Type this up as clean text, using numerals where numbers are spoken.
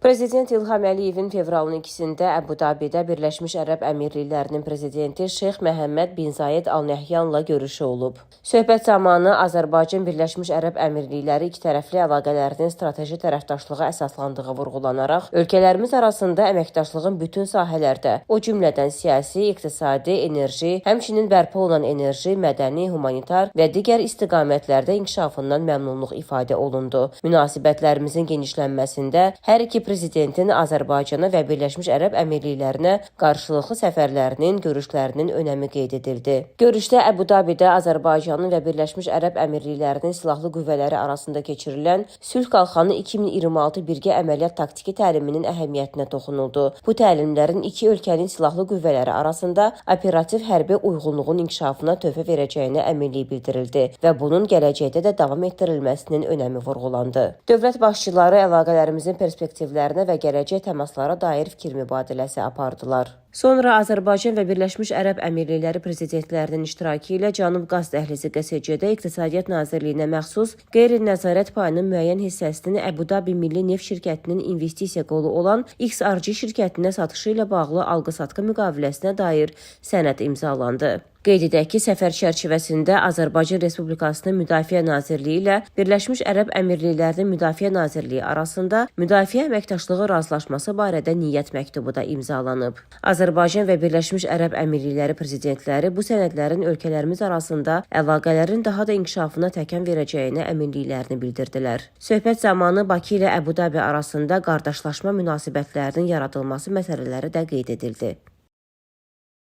Prezident İlham Əliyevin fevralın 2-də Əbu-Dabidə Birləşmiş Ərəb Əmirliklərinin prezidenti Şeyx Məhəmməd bin Zayed Al Nəhyanla görüşü olub. Söhbət zamanı Azərbaycan Birləşmiş Ərəb Əmirlikləri ikitərəfli əlaqələrinin strateji tərəfdaşlığa əsaslandığı vurğulanaraq, ölkələrimiz arasında əməkdaşlığın bütün sahələrdə, o cümlədən siyasi, iqtisadi, enerji, həmçinin bərpa olunan enerji, mədəni, humanitar və digər istiqamətlərdə inkişafından məmnunluq ifadə olundu. Münasibətlərimizin genişlənməsində hər iki prezidentin Azərbaycana və Birləşmiş Ərəb Əmirliklərinə qarşılıqlı səfərlərinin, görüşlərinin önəmi qeyd edildi. Görüşdə Əbu-Dabidə Azərbaycanın və Birləşmiş Ərəb Əmirliklərinin silahlı qüvvələri arasında keçirilən Sülh Qalxanı 2026 birgə əməliyyat taktiki təliminin əhəmiyyətinə toxunuldu. Bu təlimlərin iki ölkənin silahlı qüvvələri arasında operativ hərbi uyğunluğun inkişafına töhfə verəcəyinə əminlik bildirildi və bunun gələcəkdə də davam etdirilməsinin önəmi vurğulandı. Dövlət başçıları əlaqələrimizin perspektivlərinə və gələcək təmaslara dair fikir mübadiləsi apardılar. Sonra Azərbaycan və Birləşmiş Ərəb Əmirlikləri prezidentlərinin iştirakı ilə Cənub Qaz Dəhlizi QSC-də İqtisadiyyat Nazirliyinə məxsus qeyri-nəzarət payının müəyyən hissəsinin Əbu-Dabi Milli Neft Şirkətinin investisiya qolu olan XRG şirkətinə satışı ilə bağlı alqı-satqı müqaviləsinə dair sənəd imzalandı. Qeyd edək ki, səfər çərçivəsində Azərbaycan Respublikasının Müdafiə Nazirliyi ilə Birləşmiş Ərəb Əmirliklərinin Müdafiə Nazirliyi arasında müdafiə əməkdaşlığı razılaşması barədə niyyət məktubu da imzalanıb. Azərbaycan və Birləşmiş Ərəb Əmirlikləri prezidentləri bu sənədlərin ölkələrimiz arasında əlaqələrin daha da inkişafına təkan verəcəyinə əminliklərini bildirdilər. Söhbət zamanı Bakı ilə Əbu-Dabi arasında qardaşlaşma münasibətlərinin yaradılması məsələləri də qeyd edildi.